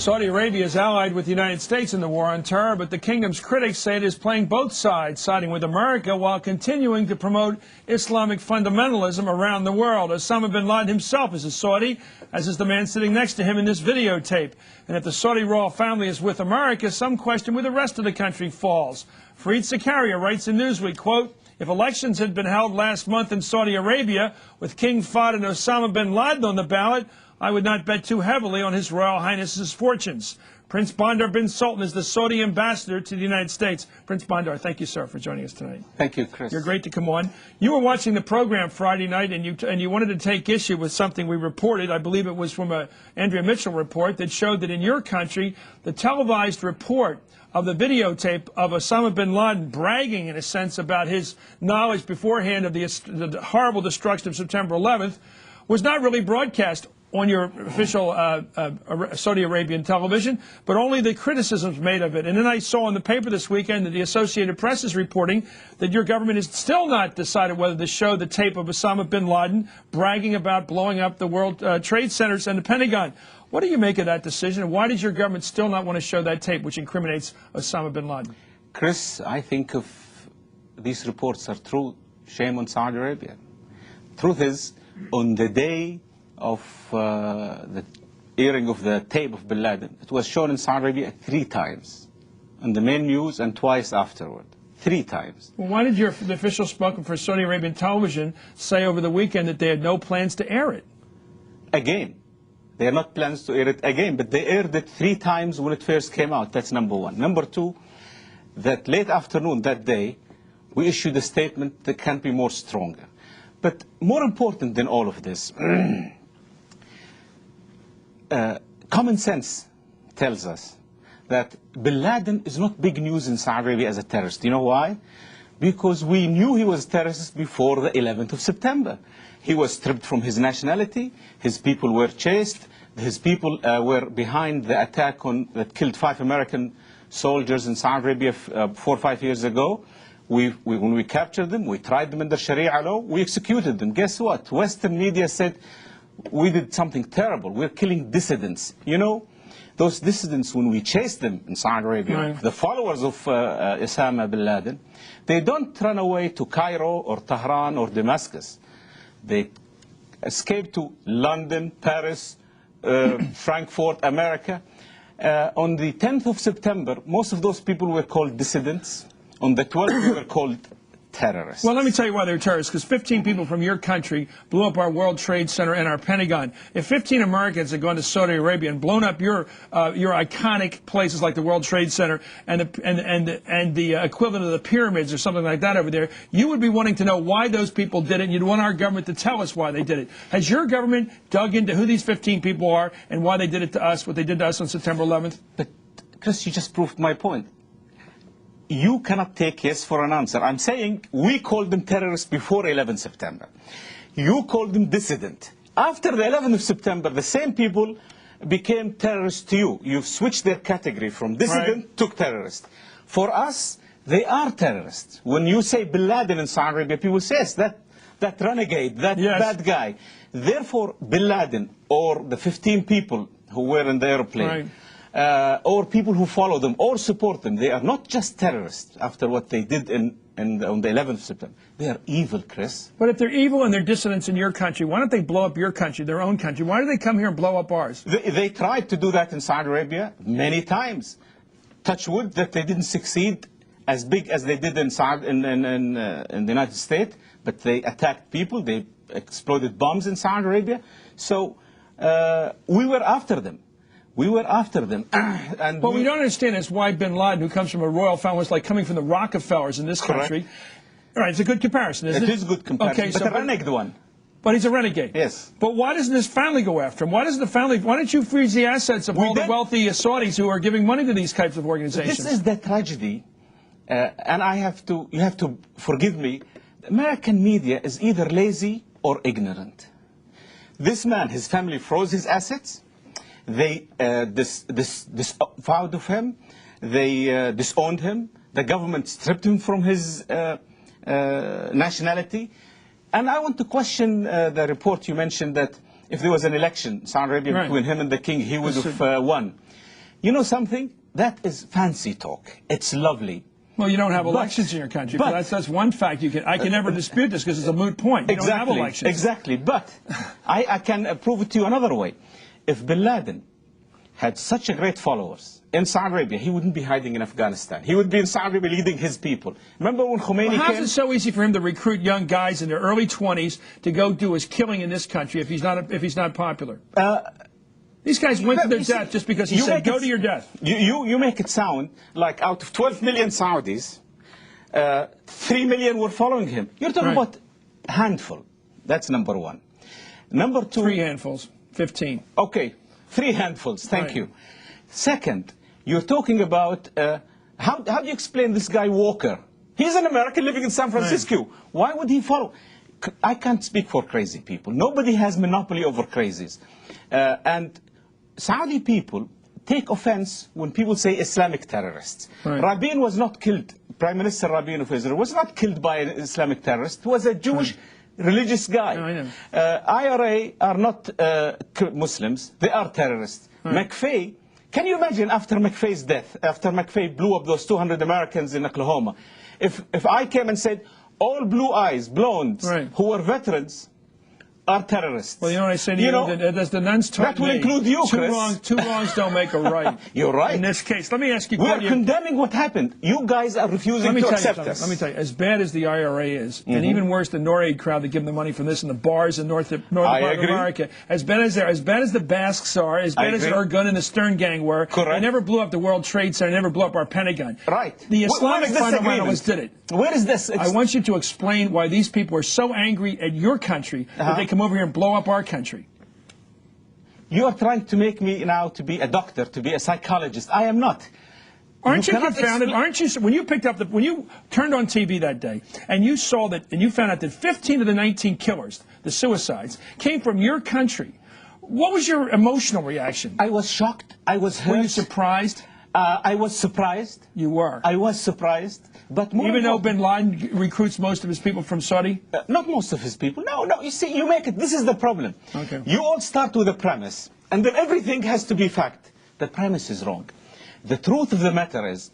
Saudi Arabia is allied with the United States in the war on terror, but the kingdom's critics say it is playing both sides, siding with America while continuing to promote Islamic fundamentalism around the world. Osama bin Laden himself is a Saudi, as is the man sitting next to him in this videotape. And if the Saudi royal family is with America, some question where the rest of the country falls. Fareed Zakaria writes in Newsweek, quote, "If elections had been held last month in Saudi Arabia with King Fahd and Osama bin Laden on the ballot, I would not bet too heavily on His Royal Highness's fortunes." Prince Bandar Bin Sultan is the Saudi ambassador to the United States. Prince Bandar, thank you, sir, for joining us tonight. Thank you, Chris. You're great to come on. You were watching the program Friday night, and you wanted to take issue with something we reported. I believe it was from a Andrea Mitchell report that showed that in your country, the televised report of the videotape of Osama bin Laden bragging, in a sense, about his knowledge beforehand of the horrible destruction of September 11th was not really broadcast on your official Saudi Arabian television, but only the criticisms made of it. And then I saw in the paper this weekend that the Associated Press is reporting that your government has still not decided whether to show the tape of Osama bin Laden bragging about blowing up the World Trade Centers and the Pentagon. What do you make of that decision, and why does your government still not want to show that tape which incriminates Osama bin Laden? Chris, I think if these reports are true, shame on Saudi Arabia. Truth is, on the day of the airing of the tape of bin Laden, it was shown in Saudi Arabia 3 times, on the main news, and twice afterward. 3 times. Well, why did the official spokesman for Saudi Arabian television say over the weekend that they had no plans to air it? Again, they are not plans to air it again, but they aired it 3 times when it first came out. That's number one. Number two, that late afternoon that day, we issued a statement that can't be more stronger. But more important than all of this, common sense tells us that bin Laden is not big news in Saudi Arabia as a terrorist. You know why? Because we knew he was a terrorist before the 11th of September. He was stripped from his nationality, his people were chased, his people were behind the attack that killed 5 American soldiers in Saudi Arabia 4 or 5 years ago. When we captured them, we tried them under Sharia law, we executed them. Guess what? Western media said we did something terrible. We're killing dissidents. You know, those dissidents, when we chased them in Saudi Arabia, right, the followers of Osama bin Laden, they don't run away to Cairo or Tehran or Damascus. They escaped to London, Paris, Frankfurt, America. On the 10th of September, most of those people were called dissidents. On the 12th, they were called terrorists. Well, let me tell you why they're terrorists, because 15 people from your country blew up our World Trade Center and our Pentagon. If 15 Americans had gone to Saudi Arabia and blown up your iconic places like the World Trade Center and the equivalent of the pyramids or something like that over there, you would be wanting to know why those people did it, and you'd want our government to tell us why they did it. Has your government dug into who these 15 people are and why they did it to us, what they did to us on September 11th? But, Chris, you just proved my point. You cannot take yes for an answer. I'm saying we called them terrorists before 11 September. You called them dissident. After the 11th of September, the same people became terrorists to you. You've switched their category from dissident right to terrorist. For us, they are terrorists. When you say bin Laden in Saudi Arabia, people say, yes, that renegade, that bad guy. Therefore, bin Laden or the 15 people who were in the airplane, right, or people who follow them or support them, they are not just terrorists after what they did on the 11th of September. They are evil, Chris. But if they're evil and they're dissidents in your country, why don't they blow up your country, their own country? Why do they come here and blow up ours? They tried to do that in Saudi Arabia many times. Touch wood that they didn't succeed as big as they did in the United States, but they attacked people, they exploded bombs in Saudi Arabia. So we were after them. We were after them. And what we don't understand is why bin Laden, who comes from a royal family, was like coming from the Rockefellers in this country. All right, it's a good comparison, isn't it? It is a good comparison, okay, but a renegade one. But he's a renegade. Yes. But why doesn't his family go after him? Why doesn't the family? Why don't you freeze the assets of all the wealthy Saudis who are giving money to these types of organizations? This is the tragedy, and you have to forgive me. American media is either lazy or ignorant. This man, his family froze his assets. They disavowed of him. They disowned him. The government stripped him from his nationality. And I want to question the report you mentioned that if there was an election, Saudi Arabia, between him and the king, he would have won. You know something? That is fancy talk. It's lovely. Well, you don't have elections in your country, but that's one fact. I can never dispute this because it's a moot point. You don't have elections. Exactly. But I can prove it to you another way. If Bin Laden had such a great followers in Saudi Arabia, he wouldn't be hiding in Afghanistan. He would be in Saudi Arabia leading his people. Remember when Khomeini How is it so easy for him to recruit young guys in their early 20s to go do his killing in this country if he's not popular? These guys went to their death just because he said, go to your death. You make it sound like out of 12 million Saudis, 3 million were following him. You're talking about a handful. That's number one. Number two. 3 handfuls, 15. Okay, 3 handfuls. Thank you. Second, you're talking about, how do you explain this guy Walker? He's an American living in San Francisco. Why would he follow? I can't speak for crazy people. Nobody has monopoly over crazies. And Saudi people take offense when people say Islamic terrorists. Rabin was not killed, Prime Minister Rabin of Israel was not killed by an Islamic terrorist. He was a Jewish religious guy. IRA are not Muslims, they are terrorists. McVeigh, can you imagine after McVeigh's death, after McVeigh blew up those 200 Americans in Oklahoma, if I came and said, all blue eyes, blondes, who were veterans, are terrorists. Well, you know what I say to you? As the nuns taught that will include you, Chris. Two wrongs don't make a right. You're right. In this case, let me ask you. We are condemning what happened. You guys are refusing to accept us. Let me tell you, as bad as the IRA is, and even worse, the NORAID crowd that give them the money from this and the bars in north of America, as bad as the Basques are, as bad as Ergun and the Stern Gang were, they never blew up the World Trade Center, never blew up our Pentagon. The Islamic fundamentalists did it. Where is this? I want you to explain why these people are so angry at your country that they come over here and blow up our country. You are trying to make me now to be a doctor, to be a psychologist. I am not. Aren't you confounded? Aren't you, when you turned on TV that day and you saw that, and you found out that 15 of the 19 killers, the suicides, came from your country, what was your emotional reaction? I was shocked. I was hurt. Were you surprised? I was surprised. You were. I was surprised. But even though Bin Laden recruits most of his people from Saudi? Not most of his people. No. You see, you make it. This is the problem. Okay. You all start with a premise, and then everything has to be fact. The premise is wrong. The truth of the matter is,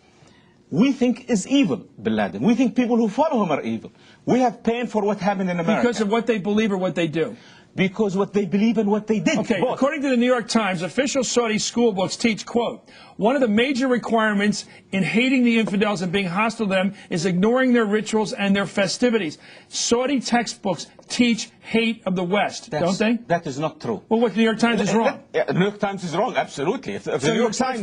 we think is evil, Bin Laden. We think people who follow him are evil. We have pain for what happened in America. Because of what they believe or what they do? Because what they believe and what they did. Okay, according to the New York Times, official Saudi school books teach, quote, one of the major requirements in hating the infidels and being hostile to them is ignoring their rituals and their festivities. Saudi textbooks teach hate of the West, don't they? That is not true. Well, what the New York Times is wrong. The New York Times is wrong, absolutely. If so the New York Times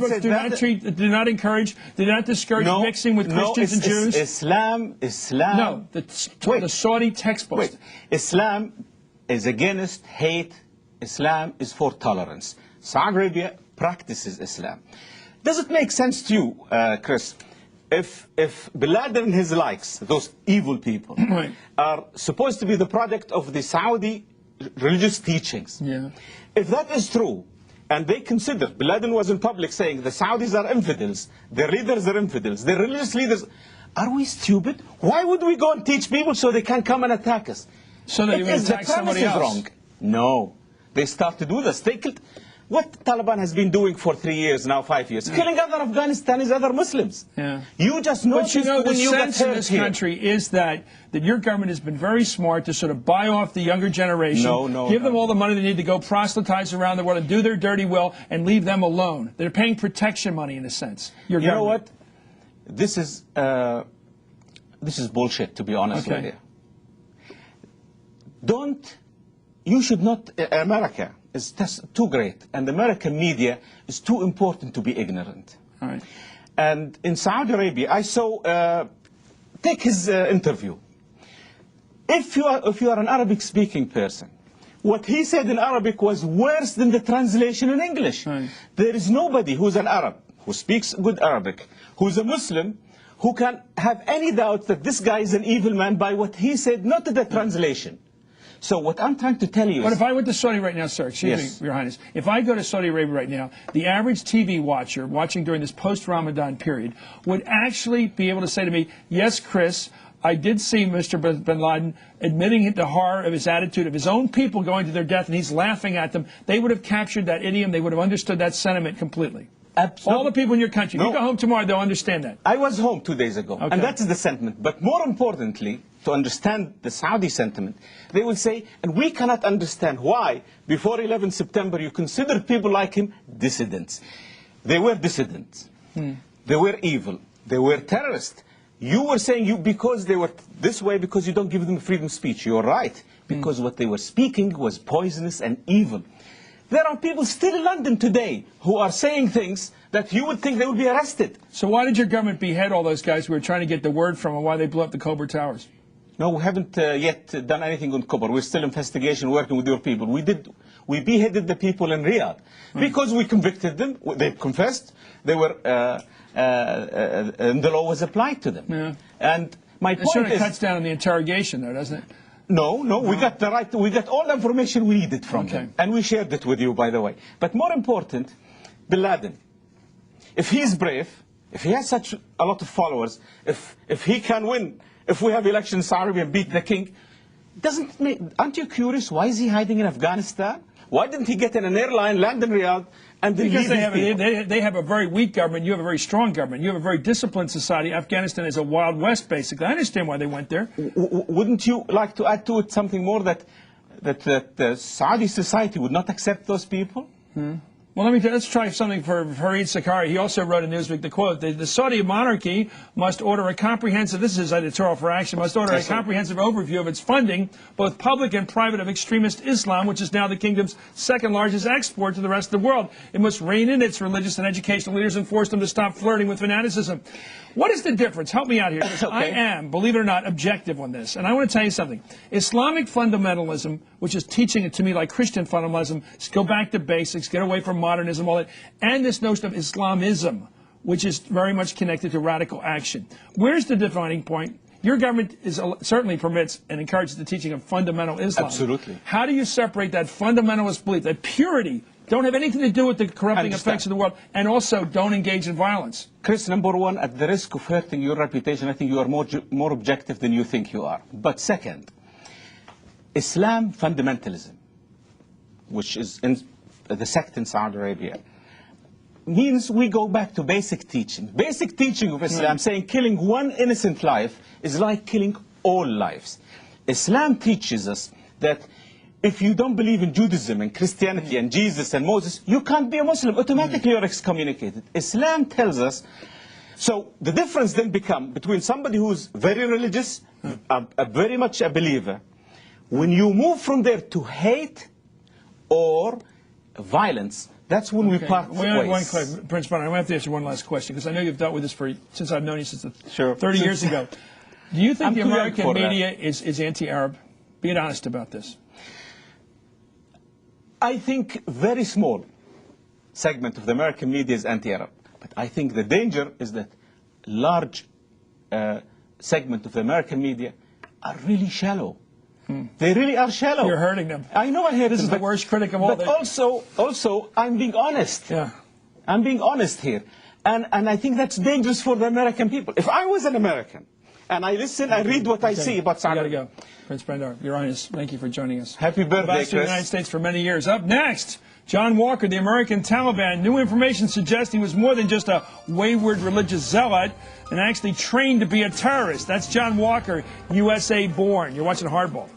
do not encourage, do not discourage mixing with Christians and Jews? Islam. No, the Saudi textbooks. Wait, Islam is against hate. Islam is for tolerance. Saudi Arabia practices Islam. Does it make sense to you, Chris, if Bin Laden and his likes, those evil people, are supposed to be the product of the Saudi religious teachings? If that is true, and they consider, Bin Laden was in public saying the Saudis are infidels, their leaders are infidels, their religious leaders, are we stupid? Why would we go and teach people so they can come and attack us? So that you would attack somebody else? Wrong. No. They started with us. They killed. What Taliban has been doing for 3 years now, 5 years, killing other Afghanistan other Muslims. You just noticed the sense in this country is that your government has been very smart to sort of buy off the younger generation, give them all the money they need to go proselytize around the world and do their dirty will and leave them alone. They're paying protection money in a sense. You know what? This is bullshit, to be honest with you. You should not, America is too great, and the American media is too important to be ignorant. And in Saudi Arabia, I saw, take his interview. If you are an Arabic-speaking person, what he said in Arabic was worse than the translation in English. There is nobody who's an Arab, who speaks good Arabic, who's a Muslim, who can have any doubt that this guy is an evil man by what he said, not the translation. So what I'm trying to tell you is... But if I went to Saudi right now, sir, excuse me, Your Highness, if I go to Saudi Arabia right now, the average TV watcher watching during this post-Ramadan period would actually be able to say to me, yes, Chris, I did see Mr. Bin Laden admitting the horror of his attitude of his own people going to their death, and he's laughing at them. They would have captured that idiom. They would have understood that sentiment completely. Absolutely. All the people in your country. No. You go home tomorrow, they'll understand that. I was home 2 days ago, Okay. and that's the sentiment. But more importantly, to understand the Saudi sentiment, they will say, and we cannot understand why, before 11 September, you considered people like him dissidents. They were dissidents. They were evil. They were terrorists. You were saying because they were this way because you don't give them freedom of speech. You're right, because what they were speaking was poisonous and evil. There are people still in London today who are saying things that you would think they would be arrested. So why did your government behead all those guys who were trying to get the word from and why they blew up the Cobra Towers? No, we haven't yet done anything on Cobra. We're still investigation, working with your people. We beheaded the people in Riyadh because we convicted them. They confessed. They were, and the law was applied to them. Yeah. And my It point sort of is, cuts down on the interrogation, though, doesn't it? no, we got the right. We got all the information we needed from them, and we shared it with you, by the way. But more important, Bin Laden, if he's brave, if he has such a lot of followers, if he can win, if we have elections in Saudi Arabia and beat the king, aren't you curious why is he hiding in Afghanistan? Why didn't he get in an airline, land in Riyadh, and then because leave they have a very weak government. You have a very strong government. You have a very disciplined society. Afghanistan is a Wild West, basically. I understand why they went there. Wouldn't you like to add to it something more that the Saudi society would not accept those people? Well, let's try something for Fareed Sakari. He also wrote in Newsweek the quote: "The Saudi monarchy must order a comprehensive." This is his editorial for Action. Must order a comprehensive overview of its funding, both public and private, of extremist Islam, which is now the kingdom's second largest export to the rest of the world. It must rein in its religious and educational leaders and force them to stop flirting with fanaticism. What is the difference? Help me out here, because I am, believe it or not, objective on this. And I want to tell you something. Islamic fundamentalism, which is teaching it to me like Christian fundamentalism, go back to basics, get away from modernism, all that, and this notion of Islamism, which is very much connected to radical action. Where's the defining point? Your government certainly permits and encourages the teaching of fundamental Islam. Absolutely. How do you separate that fundamentalist belief, that purity, don't have anything to do with the corrupting effects of the world, and also don't engage in violence? Chris, number one, at the risk of hurting your reputation, I think you are more objective than you think you are. But second, Islam fundamentalism, which is in the sect in Saudi Arabia, means we go back to basic teaching. Basic teaching of Islam, saying killing one innocent life is like killing all lives. Islam teaches us that if you don't believe in Judaism and Christianity and Jesus and Moses, you can't be a Muslim. Automatically you're excommunicated. Islam tells us. So the difference then becomes between somebody who's very religious, very much a believer, when you move from there to hate or violence, that's when we part ways. Prince Bandar, I have to ask you one last question, because I know you've dealt with this since I've known you since 30 years ago. Do you think the American media is anti-Arab? Be honest about this. I think very small segment of the American media is anti-Arab. But I think the danger is that large segment of the American media are really shallow. They really are shallow. You're hurting them. I know I hate them. This is the worst critic of all. But also, I'm being honest. Yeah. I'm being honest here. And I think that's dangerous for the American people. If I was an American, and I listen, I read what I see about Saudi Arabia. You gotta go. Prince Bandar, Your Highness, thank you for joining us. Happy birthday, Chris. Ambassador to the United States for many years. Up next, John Walker, the American Taliban. New information suggests he was more than just a wayward religious zealot and actually trained to be a terrorist. That's John Walker, USA born. You're watching Hardball.